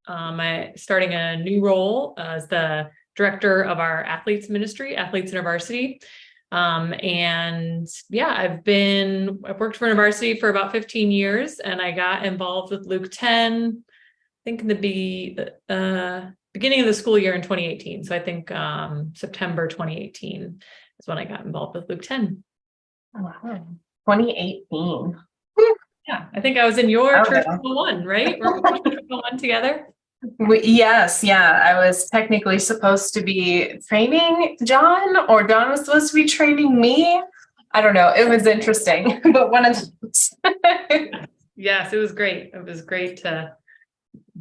I'm starting a new role as the director of our athletes ministry, Athletes InterVarsity. And yeah, I've worked for InterVarsity for about 15 years, and I got involved with Luke 10, I think in the beginning of the school year in 2018. So I think September 2018 is when I got involved with Luke 10. Wow. 2018. Yeah, I think I was in your Church 101, right? We're in Church 101 together. Yes, yeah. I was technically supposed to be training John, or John was supposed to be training me. I don't know. It was interesting, but one of those. Yes, it was great. It was great to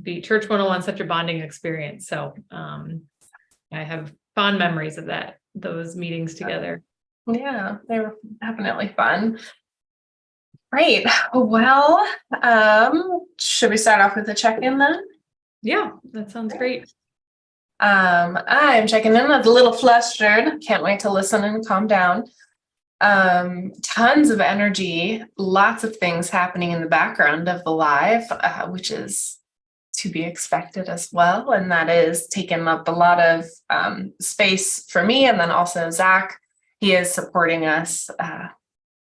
be Church 101, such a bonding experience. So I have fond memories of those meetings together. Yeah, they were definitely fun. Great. Well, should we start off with a check-in then? Yeah, that sounds great. I'm checking in. I was a little flustered. Can't wait to listen and calm down. Tons of energy, lots of things happening in the background of the live, which is to be expected as well. And that is taking up a lot of space for me. And then also Zach, he is supporting us,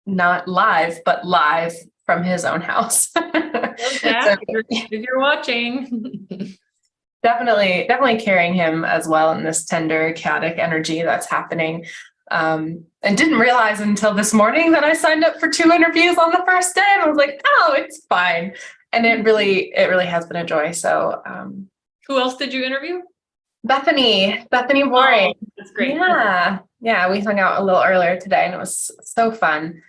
not live, but live from his own house. Zach, if you're watching. Definitely carrying him as well in this tender, chaotic energy that's happening. And didn't realize until this morning that I signed up for 2 interviews on the first day, and I was like, oh, it's fine. And it really has been a joy. So who else did you interview? Bethany Boring. Oh, that's great. Yeah, we hung out a little earlier today and it was so fun.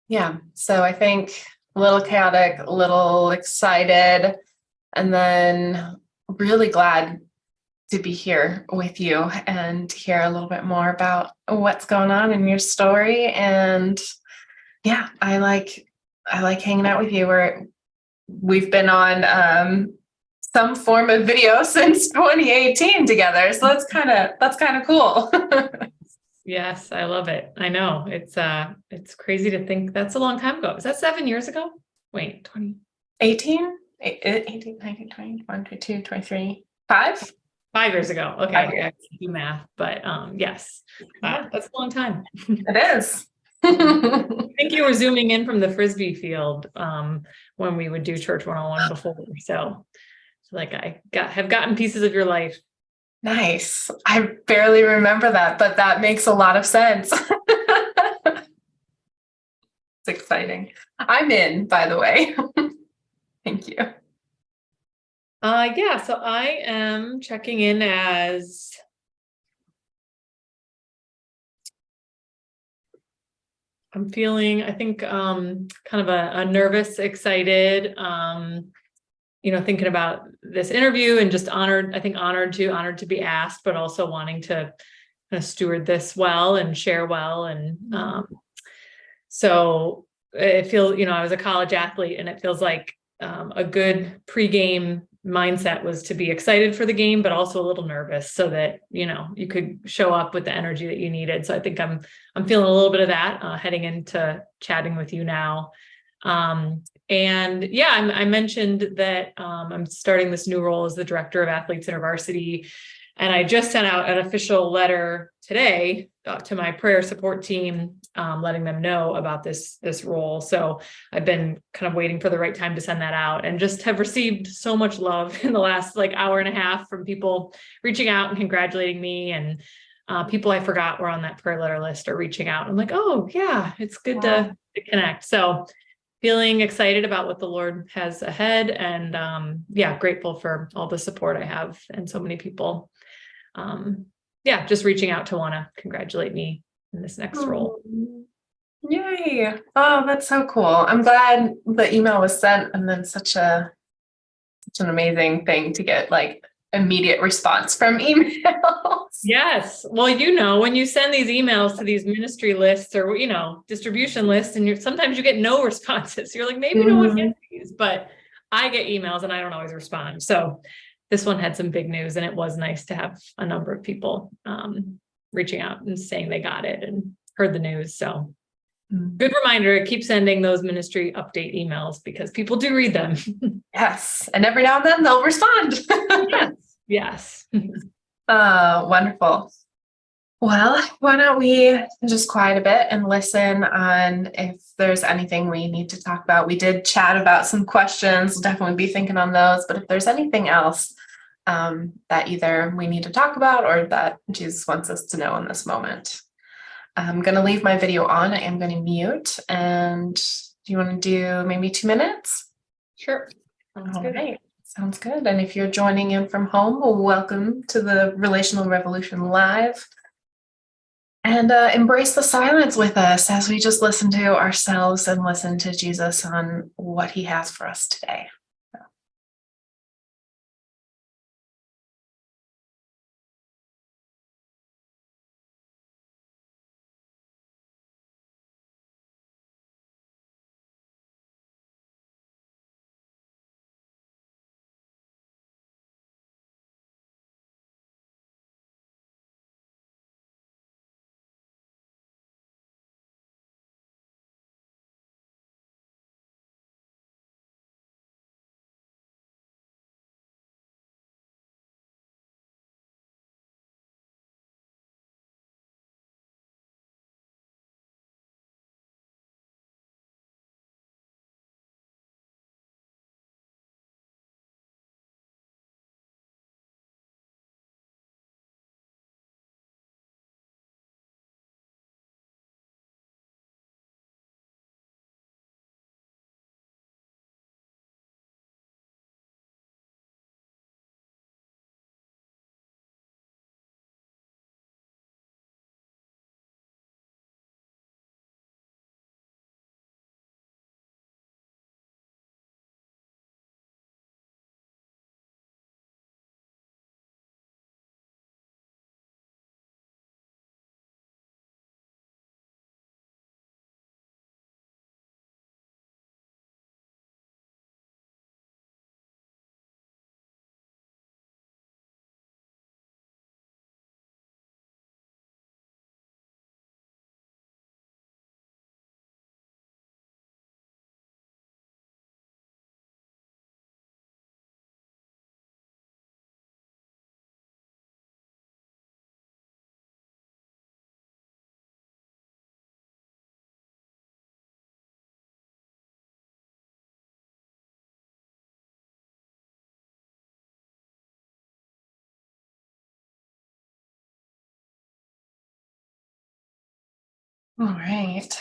Yeah, so I think a little chaotic, a little excited, and then really glad to be here with you and hear a little bit more about what's going on in your story. And yeah, I like hanging out with you. We've been on some form of video since 2018 together, so that's kind of cool. Yes, I love it. I know it's crazy to think that's a long time ago. Is that 7 years ago? Wait, 2018, 18, 19, 20, 21, 22, 23, 5? 5 years ago. Okay, 5 years. I can't do math, but yes, that's a long time. It is. I think you were zooming in from the Frisbee field when we would do Church 101 before. So like I have gotten pieces of your life. Nice. I barely remember that, but that makes a lot of sense. It's exciting. I'm in, by the way. Thank you. Yeah, so I am checking in as I'm feeling, I think, kind of a nervous, excited, thinking about this interview and just honored to be asked, but also wanting to kind of steward this well and share well. And so it feels, I was a college athlete, and it feels like a good pregame mindset was to be excited for the game, but also a little nervous so that, you could show up with the energy that you needed. So I think I'm feeling a little bit of that heading into chatting with you now. And yeah, I mentioned that I'm starting this new role as the director of Athletes InterVarsity. And I just sent out an official letter today to my prayer support team, letting them know about this role. So I've been kind of waiting for the right time to send that out, and just have received so much love in the last hour and a half from people reaching out and congratulating me, and people I forgot were on that prayer letter list are reaching out. I'm like, oh yeah, it's good to connect. So feeling excited about what the Lord has ahead, and grateful for all the support I have and so many people. Just reaching out to want to congratulate me in this next role. Yay. Oh, that's so cool. I'm glad the email was sent, and then such an amazing thing to get immediate response from emails. Yes. Well, when you send these emails to these ministry lists or, distribution lists, and sometimes you get no responses. You're like, maybe no one gets these, but I get emails and I don't always respond. So this one had some big news, and it was nice to have a number of people reaching out and saying they got it and heard the news. So Good reminder, keep sending those ministry update emails because people do read them. Yes. And every now and then they'll respond. Yes. Wonderful. Well, why don't we just quiet a bit and listen on if there's anything we need to talk about. We did chat about some questions. We'll definitely be thinking on those. But if there's anything else that either we need to talk about or that Jesus wants us to know in this moment. I'm going to leave my video on. I am going to mute. And do you want to do maybe 2 minutes? Sure. Sounds good. Right. Sounds good. And if you're joining in from home, welcome to the Relational Revolution Live. And embrace the silence with us as we just listen to ourselves and listen to Jesus on what he has for us today. All right.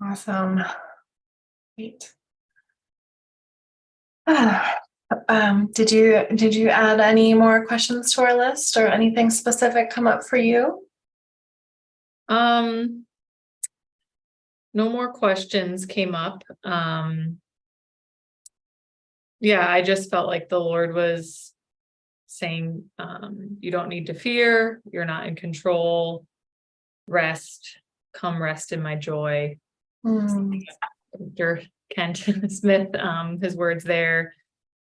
Awesome. Great. Did you add any more questions to our list or anything specific come up for you? No more questions came up. Yeah, I just felt like the Lord was saying, you don't need to fear, you're not in control, rest, come rest in my joy. Dr. Kent Smith, his words there.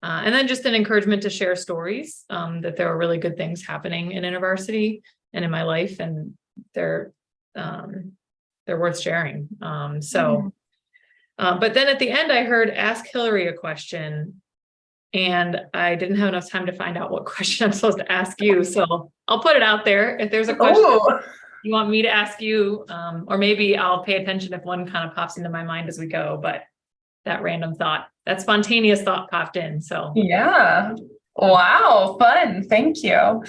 And then just an encouragement to share stories, that there are really good things happening in InterVarsity and in my life, and they're worth sharing. But then at the end, I heard ask Hillary a question, and I didn't have enough time to find out what question I'm supposed to ask you. So I'll put it out there. If there's a question you want me to ask you, or maybe I'll pay attention if one kind of pops into my mind as we go, but that random thought, that spontaneous thought popped in. So yeah. Wow. Fun. Thank you.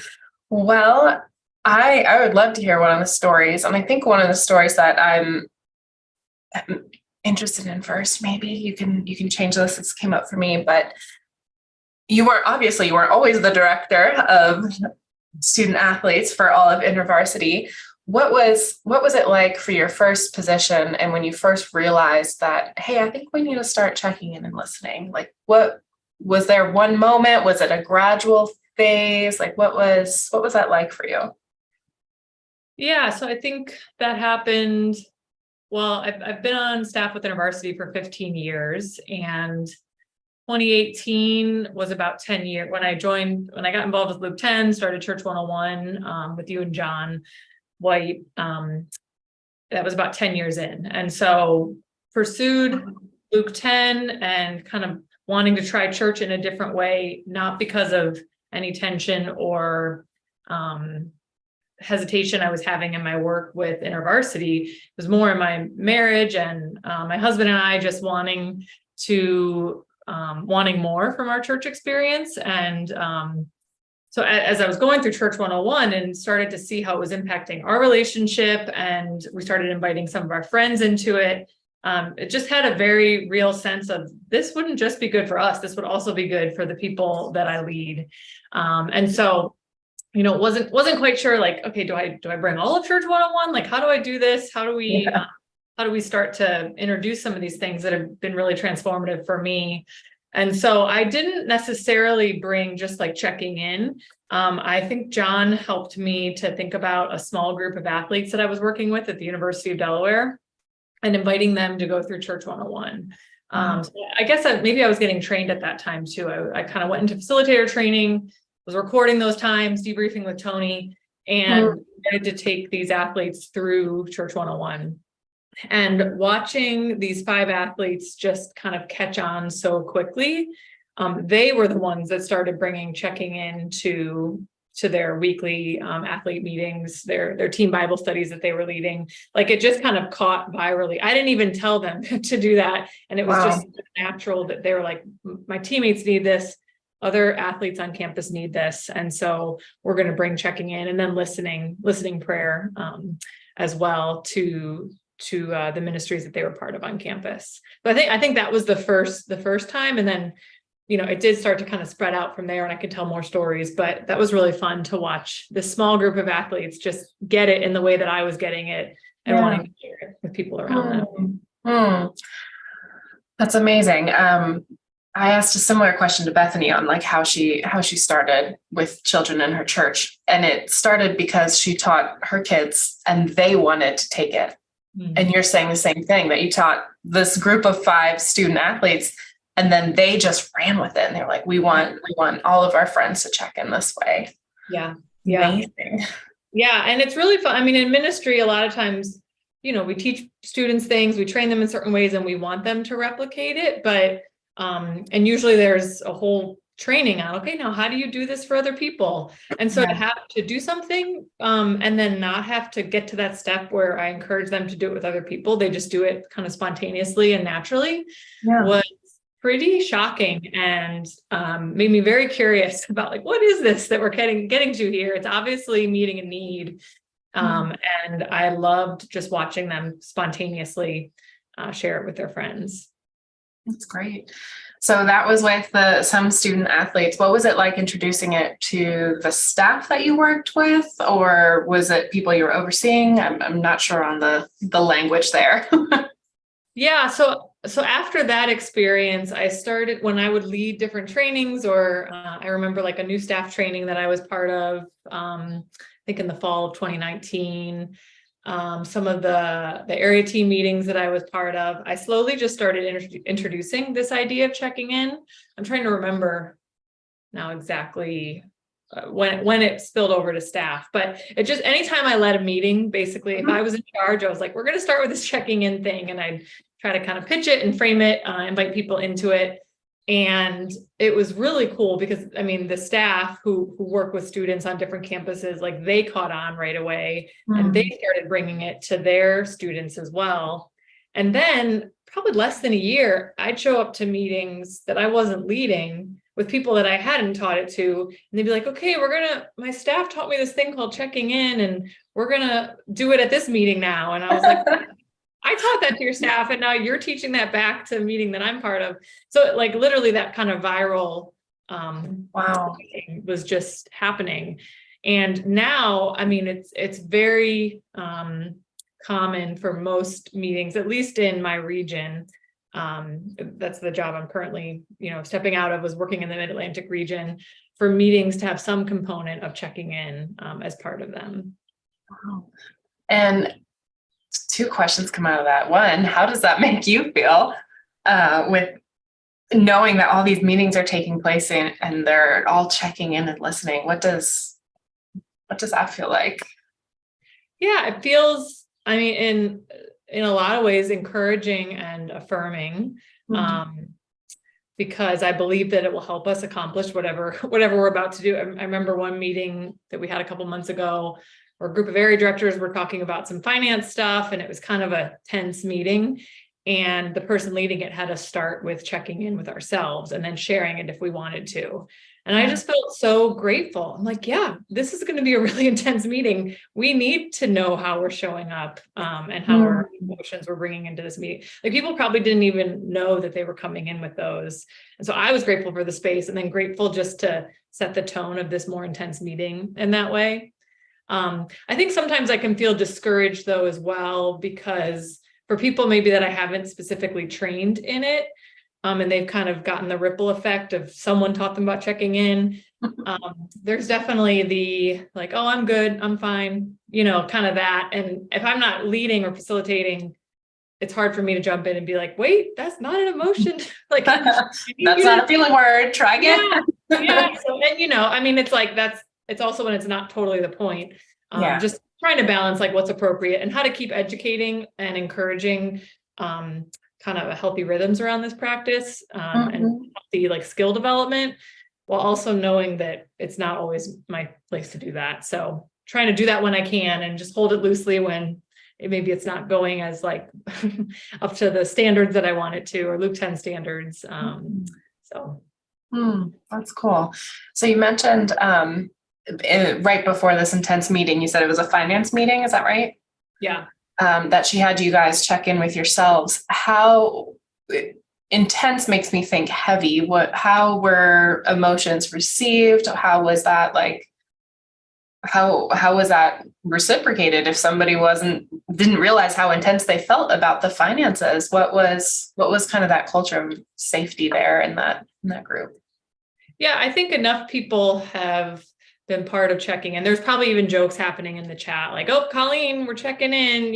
Well, I would love to hear one of the stories. And I think one of the stories that I'm interested in first, maybe you can change this. This came up for me, but you were always the director of student athletes for all of InterVarsity. What was it like for your first position, and when you first realized that, hey, I think we need to start checking in and listening? Like, what was there one moment? Was it a gradual phase? Like, what was that like for you? yeah, so I think that happened. Well, I've been on staff with InterVarsity for 15 years, and 2018 was about 10 years when I got involved with Luke 10, started Church 101 with you and John White. That was about 10 years in. And so pursued Luke 10 and kind of wanting to try church in a different way, not because of any tension or hesitation I was having in my work with InterVarsity. It was more in my marriage and my husband and I just wanting more from our church experience. And so as I was going through Church 101 and started to see how it was impacting our relationship, and we started inviting some of our friends into it, it just had a very real sense of this wouldn't just be good for us. This would also be good for the people that I lead. And so, wasn't quite sure, like, okay, do I bring all of Church 101? Like, how do I do this? How do we start to introduce some of these things that have been really transformative for me? And so I didn't necessarily bring just like checking in. I think John helped me to think about a small group of athletes that I was working with at the University of Delaware and inviting them to go through Church 101. So I guess maybe I was getting trained at that time too. I kind of went into facilitator training, was recording those times, debriefing with Tony, and wanted to take these athletes through Church 101. And watching these 5 athletes just kind of catch on so quickly, they were the ones that started checking in to their weekly athlete meetings, their team Bible studies that they were leading. Like, it just kind of caught virally. I didn't even tell them to do that. And it was just natural that they were like, my teammates need this, other athletes on campus need this. And so we're going to bring checking in and then listening prayer as well to the ministries that they were part of on campus. But I think that was the first time. And then, it did start to kind of spread out from there, and I could tell more stories, but that was really fun to watch this small group of athletes just get it in the way that I was getting it and wanting to share it with people around them. That's amazing. I asked a similar question to Bethany on like how she started with children in her church. And it started because she taught her kids and they wanted to take it. And you're saying the same thing, that you taught this group of 5 student athletes, and then they just ran with it. And they're like, we want all of our friends to check in this way. Yeah. Amazing. Yeah. And it's really fun. I mean, in ministry, a lot of times, we teach students things, we train them in certain ways, and we want them to replicate it. But, and usually there's a whole training on, okay, now how do you do this for other people? And so to have to do something and then not have to get to that step where I encourage them to do it with other people, they just do it kind of spontaneously and naturally, was pretty shocking, and made me very curious about like, what is this that we're getting to here? It's obviously meeting a need. And I loved just watching them spontaneously share it with their friends. That's great. So that was with some student athletes. What was it like introducing it to the staff that you worked with, or was it people you were overseeing? I'm not sure on the language there. Yeah. So after that experience, I started when I would lead different trainings, or I remember like a new staff training that I was part of, I think in the fall of 2019. Some of the area team meetings that I was part of, I slowly just started introducing this idea of checking in. I'm trying to remember now exactly when it spilled over to staff, but it just, anytime I led a meeting, basically, if I was in charge, I was like, we're going to start with this checking in thing. And I'd try to kind of pitch it and frame it, invite people into it. And it was really cool because, I mean, the staff who work with students on different campuses, like they caught on right away and they started bringing it to their students as well. And then probably less than a year, I'd show up to meetings that I wasn't leading with people that I hadn't taught it to. And they'd be like, okay, my staff taught me this thing called checking in, and we're going to do it at this meeting now. And I was like, I taught that to your staff, and now you're teaching that back to a meeting that I'm part of. So like literally that kind of viral was just happening. And now, I mean, it's very common for most meetings, at least in my region. That's the job I'm currently, stepping out of, was working in the Mid-Atlantic region, for meetings to have some component of checking in as part of them. Wow. And 2 questions come out of that. One, how does that make you feel with knowing that all these meetings are taking place and they're all checking in and listening, what does that feel like? Yeah, it feels, I mean, in a lot of ways, encouraging and affirming. Because I believe that it will help us accomplish whatever we're about to do. I remember one meeting that we had a couple months ago, where a group of area directors were talking about some finance stuff, and it was kind of a tense meeting. And the person leading it had us start with checking in with ourselves and then sharing it if we wanted to. And I just felt so grateful. I'm like, yeah, this is going to be a really intense meeting. We need to know how we're showing up and how our emotions we're bringing into this meeting. Like, people probably didn't even know that they were coming in with those. And so I was grateful for the space, and then grateful just to set the tone of this more intense meeting in that way. I think sometimes I can feel discouraged though as well, because for people maybe that I haven't specifically trained in it, and they've kind of gotten the ripple effect of someone taught them about checking in. There's definitely the like, oh, I'm good, I'm fine, kind of that. And if I'm not leading or facilitating, it's hard for me to jump in and be like, wait, that's not an emotion. Like, that's not a feeling word. Try again. Yeah. So, and I mean, it's like, it's also when it's not totally the point. Just trying to balance like what's appropriate and how to keep educating and encouraging kind of a healthy rhythms around this practice and healthy like skill development, while also knowing that it's not always my place to do that. So trying to do that when I can and just hold it loosely when maybe it's not going as like up to the standards that I want it to, or Luke 10 standards. That's cool. So you mentioned right before this intense meeting, you said it was a finance meeting. Is that right? Yeah. That she had you guys check in with yourselves. How intense makes me think heavy. How were emotions received? How was that like? How was that reciprocated if somebody didn't realize how intense they felt about the finances? What was kind of that culture of safety there in that group? Yeah, I think enough people have been part of checking, and there's probably even jokes happening in the chat like, oh, Colleen, we're checking in,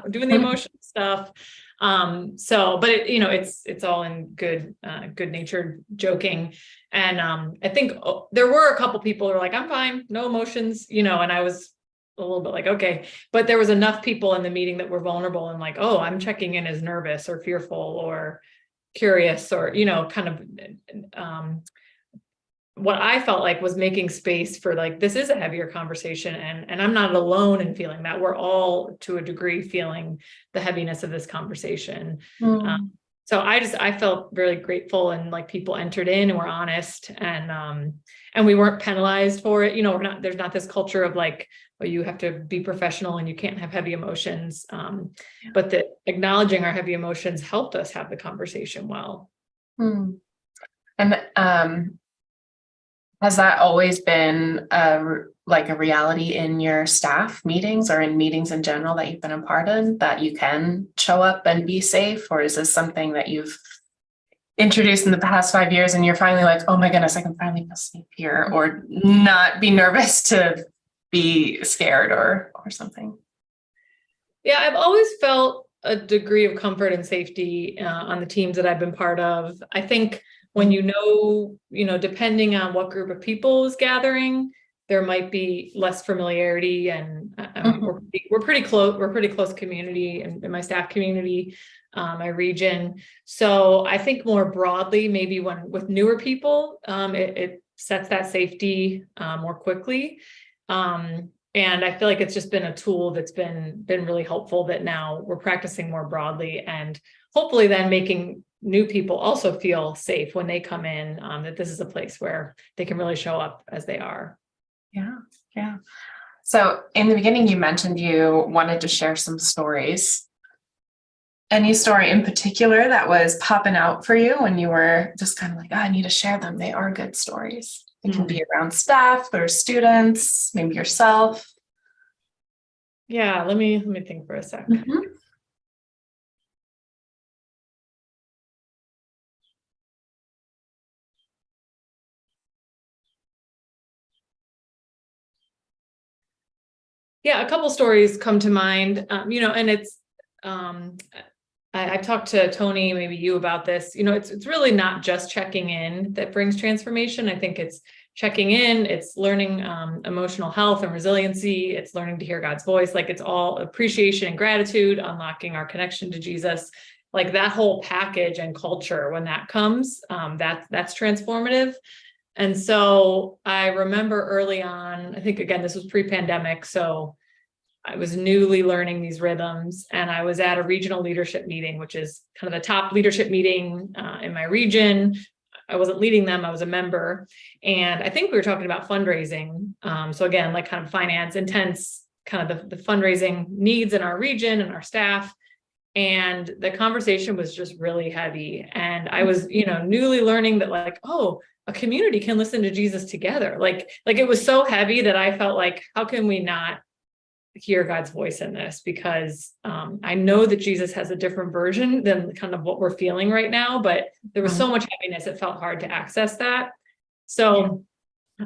doing the emotional stuff. But it's all in good natured joking. And I think there were a couple people who were like, I'm fine, no emotions, and I was a little bit like, okay, but there was enough people in the meeting that were vulnerable and like, oh, I'm checking in as nervous or fearful or curious, or kind of what I felt like was making space for like, this is a heavier conversation, and I'm not alone in feeling that. We're all to a degree feeling the heaviness of this conversation. So I felt really grateful, and like people entered in and were honest, and we weren't penalized for it. There's not this culture of like, well, you have to be professional and you can't have heavy emotions. But that acknowledging our heavy emotions helped us have the conversation well. And has that always been like a reality in your staff meetings or in meetings in general that you've been a part of, that you can show up and be safe? Or is this something that you've introduced in the past 5 years and you're finally like, oh my goodness, I can finally feel safe here, or not be nervous to be scared or something? Yeah, I've always felt a degree of comfort and safety on the teams that I've been part of. I think when depending on what group of people is gathering, there might be less familiarity, and we're pretty close. We're a pretty close community in my staff community, my region. So I think more broadly, maybe with newer people, it sets that safety more quickly. And I feel like it's just been a tool that's been really helpful, that now we're practicing more broadly, and hopefully then making new people also feel safe when they come in, that this is a place where they can really show up as they are. Yeah. So in the beginning, you mentioned you wanted to share some stories. Any story in particular that was popping out for you when you were just kind of like, I need to share them. They are good stories. It can be around staff or students, maybe yourself. Yeah, let me think for a sec. Yeah, a couple stories come to mind, and it's, I've talked to Tony, maybe you, about this. It's really not just checking in that brings transformation. I think it's checking in, it's learning emotional health and resiliency, it's learning to hear God's voice. Like, it's all appreciation and gratitude, unlocking our connection to Jesus. Like, that whole package and culture, when that comes, that's transformative. And so I remember early on, I think, again, this was pre-pandemic, so I was newly learning these rhythms, and I was at a regional leadership meeting, which is kind of the top leadership meeting in my region. I wasn't leading them, I was a member. And I think we were talking about fundraising. So again, like, kind of finance, intense, kind of the fundraising needs in our region and our staff. And the conversation was just really heavy. And I was, newly learning that, like, oh, a community can listen to Jesus together. Like it was so heavy that I felt like, how can we not hear God's voice in this? Because I know that Jesus has a different version than kind of what we're feeling right now, but there was so much heaviness, it felt hard to access that. So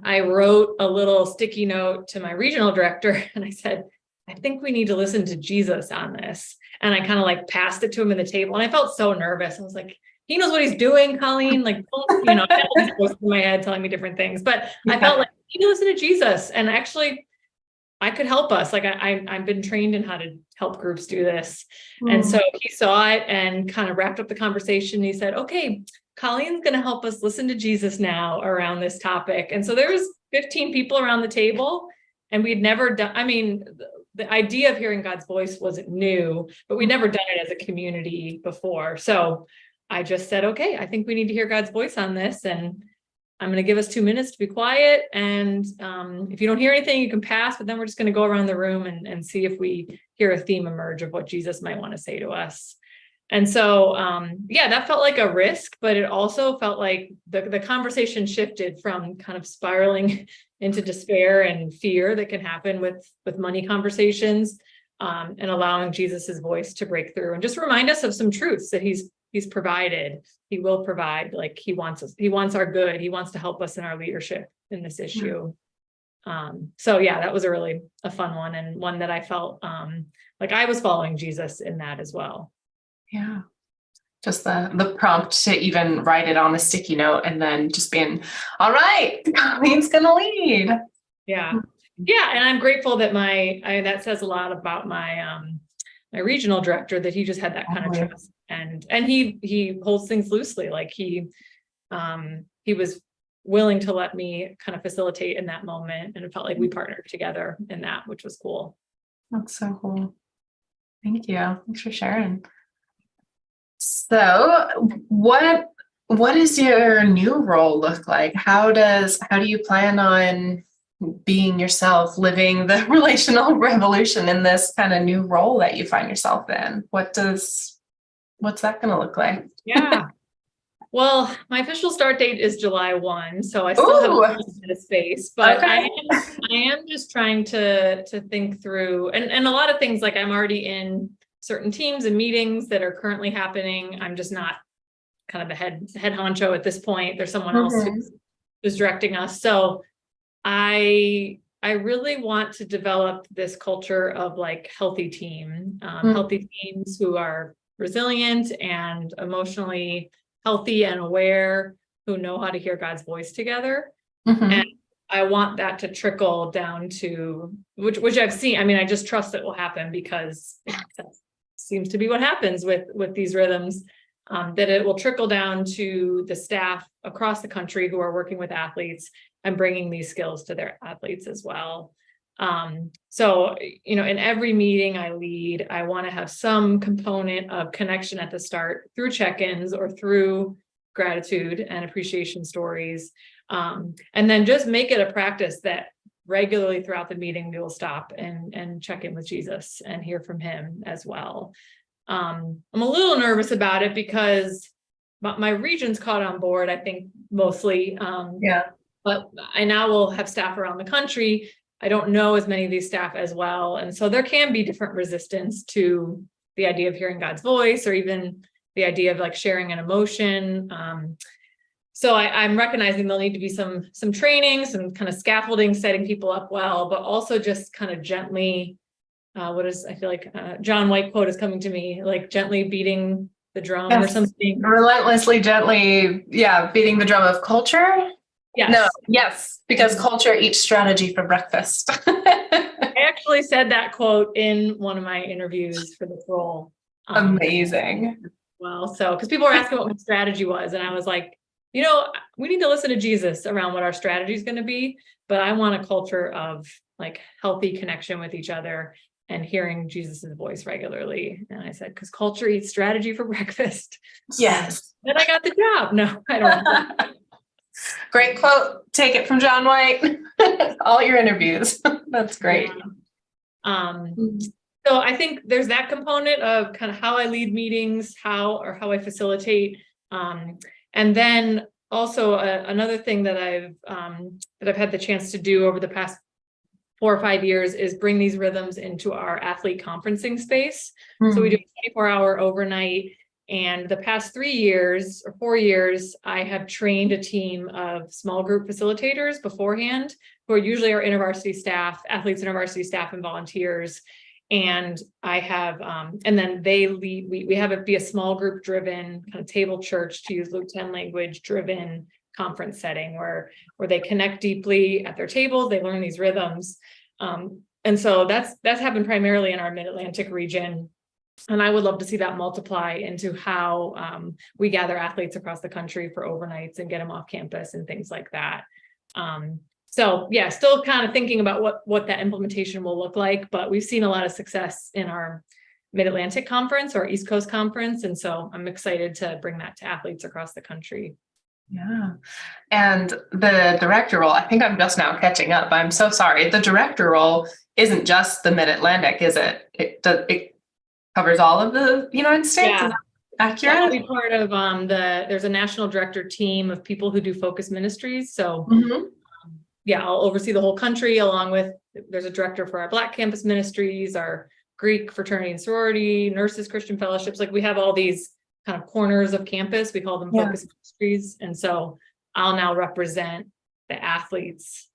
I wrote a little sticky note to my regional director, and I said, I think we need to listen to Jesus on this. And I kind of like passed it to him in the table, and I felt so nervous. I was like, he knows what he's doing, Colleen. Like, I had all these voices in my head telling me different things, but I felt like, we need to listen to Jesus. And actually, I could help us. Like, I've been trained in how to help groups do this. And so he saw it and kind of wrapped up the conversation. He said, okay, Colleen's going to help us listen to Jesus now around this topic. And so there was 15 people around the table, and we'd never done, the idea of hearing God's voice wasn't new, but we'd never done it as a community before. So I just said, okay, I think we need to hear God's voice on this. And I'm going to give us 2 minutes to be quiet. And if you don't hear anything, you can pass, but then we're just going to go around the room and see if we hear a theme emerge of what Jesus might want to say to us. And so, that felt like a risk, but it also felt like the conversation shifted from kind of spiraling into despair and fear that can happen with money conversations, and allowing Jesus's voice to break through and just remind us of some truths that he's provided. He will provide. Like, he wants us, he wants our good. He wants to help us in our leadership in this issue. That was a fun one, and one that I felt like I was following Jesus in that as well. Yeah. Just the prompt to even write it on a sticky note, and then just being, all right, Colleen's gonna lead. Yeah. And I'm grateful that that says a lot about my my regional director, that he just had that kind of trust, and he holds things loosely. Like, he was willing to let me kind of facilitate in that moment, and it felt like we partnered together in that, which was cool. That's so cool. Thank you. Thanks for sharing. So what does your new role look like? How do you plan on being yourself, living the relational revolution in this kind of new role that you find yourself in? What's that going to look like? Yeah. Well, my official start date is July 1, so I still have a little bit of space, but okay. I am just trying to think through, and a lot of things, like, I'm already in certain teams and meetings that are currently happening. I'm just not kind of the head honcho at this point. There's someone else who's directing us. So I really want to develop this culture of, like, healthy teams who are resilient and emotionally healthy and aware, who know how to hear God's voice together. And I want that to trickle down to, which I've seen. I just trust it will happen, because that seems to be what happens with these rhythms, that it will trickle down to the staff across the country who are working with athletes and bringing these skills to their athletes as well. So, in every meeting I lead, I want to have some component of connection at the start through check-ins or through gratitude and appreciation stories. And then just make it a practice that regularly throughout the meeting, we will stop and check in with Jesus and hear from him as well. I'm a little nervous about it because my region's caught on board, I think, mostly. But I now will have staff around the country. I don't know as many of these staff as well. And so there can be different resistance to the idea of hearing God's voice, or even the idea of, like, sharing an emotion. So I'm recognizing there'll need to be some training, some kind of scaffolding, setting people up well, but also just kind of gently I feel like John White quote is coming to me, like gently beating the drum or Yes. something. Relentlessly, gently, beating the drum of culture. Yes. No, yes, because culture eats strategy for breakfast. I actually said that quote in one of my interviews for this role. Amazing. Well, so because people were asking what my strategy was, and I was like, we need to listen to Jesus around what our strategy is going to be, but I want a culture of like healthy connection with each other and hearing Jesus's voice regularly. And I said, because culture eats strategy for breakfast. Yes. Then I got the job. No, I don't know. Great quote. Take it from John White. All your interviews. That's great. Yeah. So I think there's that component of kind of how I lead meetings, how I facilitate. And then also another thing that I've had the chance to do over the past 4 or 5 years is bring these rhythms into our athlete conferencing space. So we do a 24-hour overnight. And the past 3 years or 4 years, I have trained a team of small group facilitators beforehand, who are usually our InterVarsity staff, athletes, InterVarsity staff, and volunteers. And I have, and then they lead, we have it be a small group driven kind of table church, to use Luke 10 language, driven conference setting where they connect deeply at their tables, they learn these rhythms. And so that's happened primarily in our Mid-Atlantic region. And I would love to see that multiply into how we gather athletes across the country for overnights and get them off campus and things like that. So yeah, still kind of thinking about what that implementation will look like, but we've seen a lot of success in our Mid-Atlantic conference or East Coast conference. And so I'm excited to bring that to athletes across the country. Yeah. And the director role, I think I'm just now catching up. I'm so sorry. The director role isn't just the Mid-Atlantic, is it? It covers all of the United States. Yeah. Is that accurate? That'll be part of there's a national director team of people who do focus ministries. So yeah, I'll oversee the whole country along with, there's a director for our Black campus ministries, our Greek fraternity and sorority, nurses, Christian fellowships. Like we have all these kind of corners of campus. We call them focus ministries. And so I'll now represent the athletes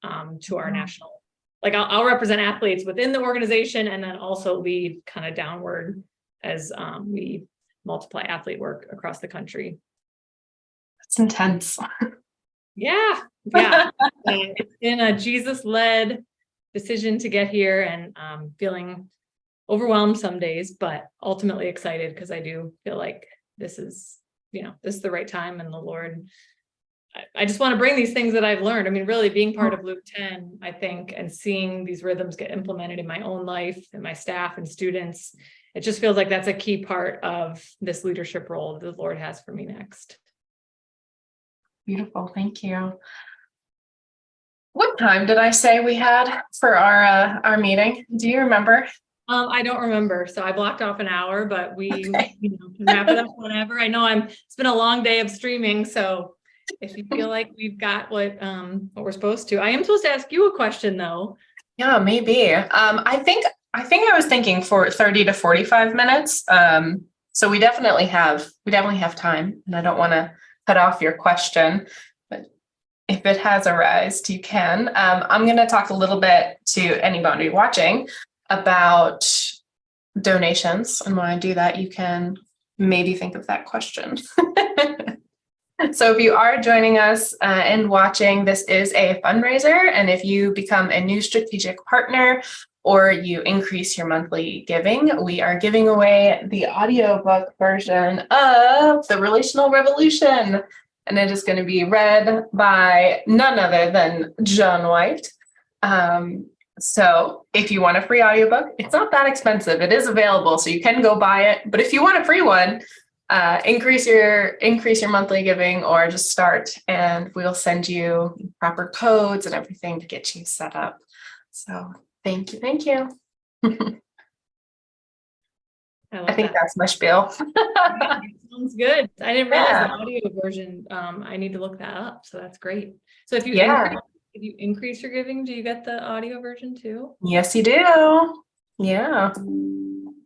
to our national, like I'll represent athletes within the organization and then also lead kind of downward as we multiply athlete work across the country. That's intense. Yeah. It's been a Jesus-led decision to get here, and feeling overwhelmed some days, but ultimately excited because I do feel like this is the right time, and the Lord, I just want to bring these things that I've learned. I mean, really being part of Luke 10, I think, and seeing these rhythms get implemented in my own life and my staff and students, it just feels like that's a key part of this leadership role that the Lord has for me next. Beautiful. Thank you. What time did I say we had for our meeting? Do you remember? I don't remember. So I blocked off an hour, but we can wrap it up whenever. I know it's been a long day of streaming. So if you feel like we've got what we're supposed to, I am supposed to ask you a question though. Yeah, maybe. I think I was thinking for 30 to 45 minutes. So we definitely have time, and I don't want to cut off your question, but if it has arisen, you can. I'm going to talk a little bit to anybody watching about donations, and when I do that, you can maybe think of that question. So if you are joining us and watching, this is a fundraiser, and if you become a new strategic partner or you increase your monthly giving, we are giving away the audiobook version of The Relational Revolution. And it is going to be read by none other than John White. So if you want a free audiobook, it's not that expensive. It is available, so you can go buy it. But if you want a free one, increase your monthly giving or just start, and we'll send you proper codes and everything to get you set up. So thank you. I think that's my spiel. Sounds good. I didn't realize the audio version. I need to look that up. So that's great. So if you increase your giving, do you get the audio version too? Yes, you do. Yeah.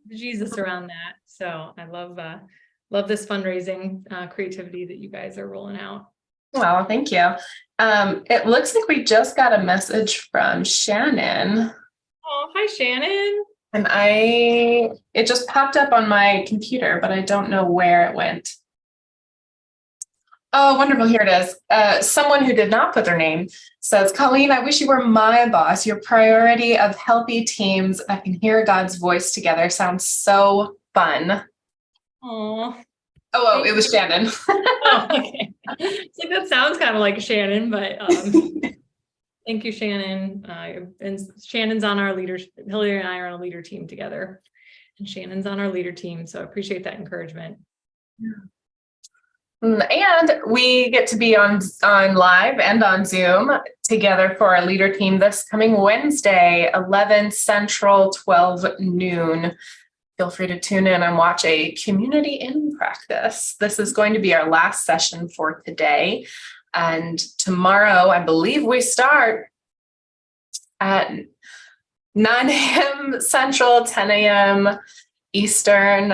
Jesus around that. So I love this fundraising creativity that you guys are rolling out. Well, thank you. It looks like we just got a message from Shannon. Oh, hi, Shannon. And it just popped up on my computer, but I don't know where it went. Oh, wonderful. Here it is. Someone who did not put their name says, Colleen, I wish you were my boss. Your priority of healthy teams that can hear God's voice together sounds so fun. Oh, Oh, it was Shannon. oh, okay. It's like that sounds kind of like Shannon, but thank you, Shannon. And Shannon's on our leaders. Hillary and I are on a leader team together, and Shannon's on our leader team. So I appreciate that encouragement. And we get to be on live and on Zoom together for our leader team this coming Wednesday, 11 Central, 12 noon. Feel free to tune in and watch a community in practice. This is going to be our last session for today. And tomorrow, I believe we start at 9 a.m. Central, 10 a.m. Eastern.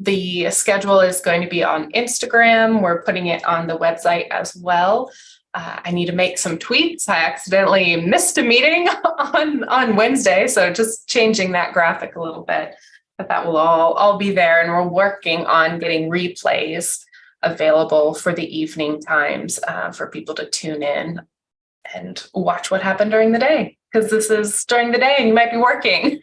The schedule is going to be on Instagram. We're putting it on the website as well. I need to make some tweets. I accidentally missed a meeting on Wednesday, so just changing that graphic a little bit. But that will all be there, and we're working on getting replays available for the evening times for people to tune in and watch what happened during the day, because this is during the day and you might be working.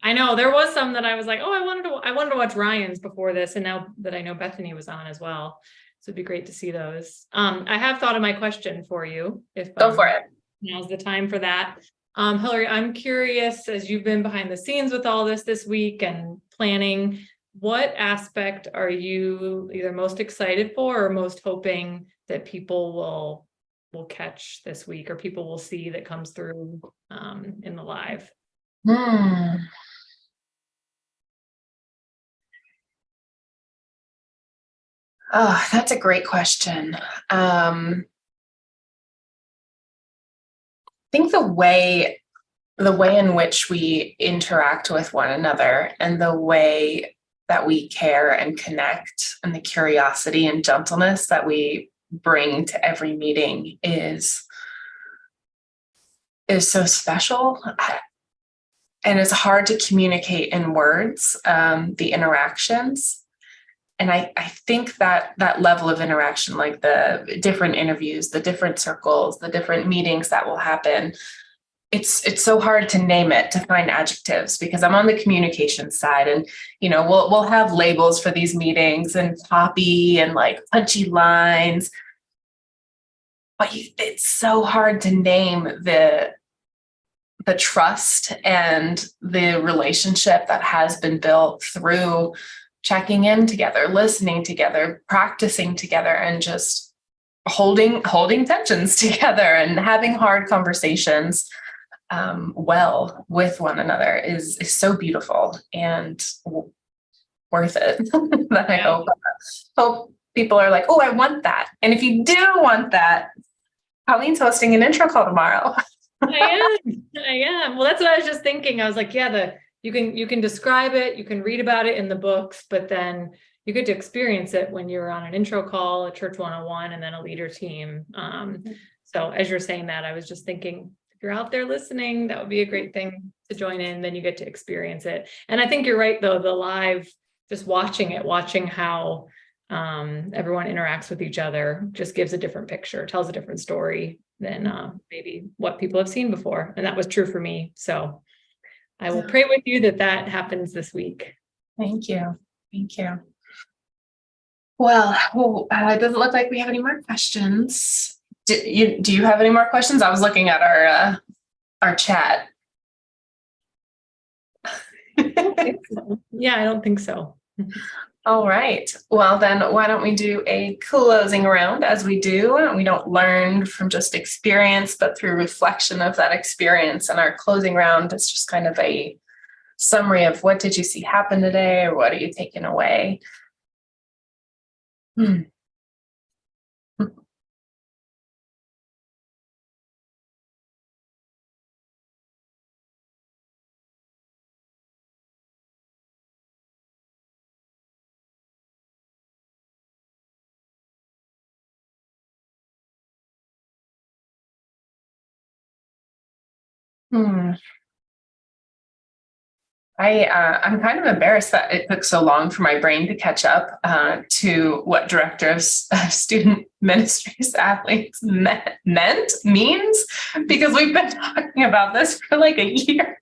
I know there was some that I was like, oh, I wanted to watch Ryan's before this, and now that I know Bethany was on as well, so it'd be great to see those. I have thought of my question for you. If Go for it. Now's the time for that. Hillary, I'm curious, as you've been behind the scenes with all this week and planning, what aspect are you either most excited for or most hoping that people will catch this week, or people will see that comes through in the live? Oh, that's a great question. I think the way in which we interact with one another and the way that we care and connect and the curiosity and gentleness that we bring to every meeting is so special. And it's hard to communicate in words, the interactions. And I think that level of interaction, like the different interviews, the different circles, the different meetings that will happen, it's so hard to name it, to find adjectives, because I'm on the communication side, and we'll have labels for these meetings and copy and like punchy lines, but it's so hard to name the trust and the relationship that has been built through checking in together, listening together, practicing together, and just holding tensions together and having hard conversations well with one another is so beautiful and worth it. That I hope people are like, oh, I want that. And if you do want that, Colleen's hosting an intro call tomorrow. I am. Well, that's what I was just thinking. I was like, yeah, you can describe it, you can read about it in the books, but then you get to experience it when you're on an intro call, a church 101, and then a leader team. So as you're saying that, I was just thinking, if you're out there listening, that would be a great thing to join in. Then you get to experience it. And I think you're right, though, the live, just watching how everyone interacts with each other just gives a different picture, tells a different story than maybe what people have seen before. And that was true for me. So I will pray with you that happens this week. Thank you. Well, it doesn't look like we have any more questions. Do you have any more questions? I was looking at our chat. Yeah, I don't think so. All right. Well, then why don't we do a closing round, as we do? We don't learn from just experience, but through reflection of that experience. And our closing round is just kind of a summary of what did you see happen today, or what are you taking away? I'm kind of embarrassed that it took so long for my brain to catch up to what director of student ministries athletes means, because we've been talking about this for like a year.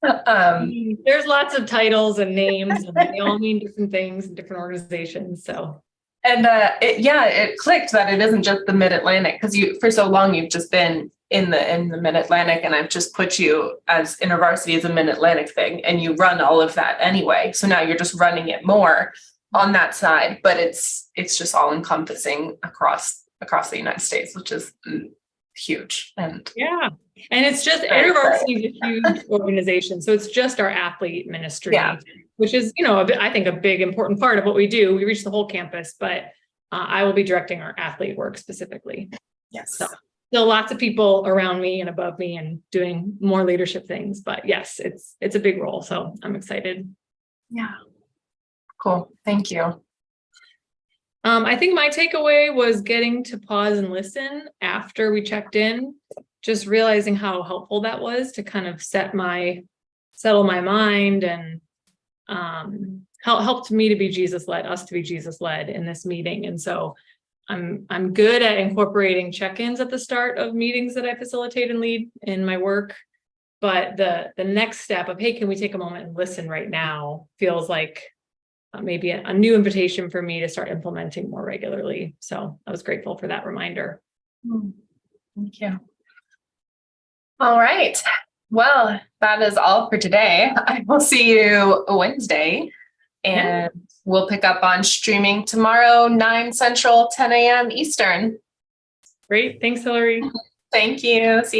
There's lots of titles and names, and they all mean different things in different organizations. So, and it clicked that it isn't just the Mid-Atlantic, because for so long you've just been in the Mid-Atlantic, and I've just put you as InterVarsity as a Mid-Atlantic thing, and you run all of that anyway. So now you're just running it more on that side, but it's just all encompassing across the United States, which is huge. And yeah, and it's just InterVarsity is a huge organization, so it's just our athlete ministry, which is, I think a big important part of what we do. We reach the whole campus, but I will be directing our athlete work specifically. Yes. So still lots of people around me and above me and doing more leadership things, but yes, it's a big role. So I'm excited. Yeah. Cool. Thank you. I think my takeaway was getting to pause and listen after we checked in, just realizing how helpful that was to kind of settle my mind, and helped me to be Jesus-led, us to be Jesus-led in this meeting. And so I'm good at incorporating check-ins at the start of meetings that I facilitate and lead in my work. But the next step of, hey, can we take a moment and listen right now, feels like maybe a new invitation for me to start implementing more regularly. So I was grateful for that reminder. Thank you. All right. Well, that is all for today. I will see you Wednesday, and we'll pick up on streaming tomorrow, 9 Central, 10 a.m. Eastern. Great. Thanks, Hillary. Thank you. See ya.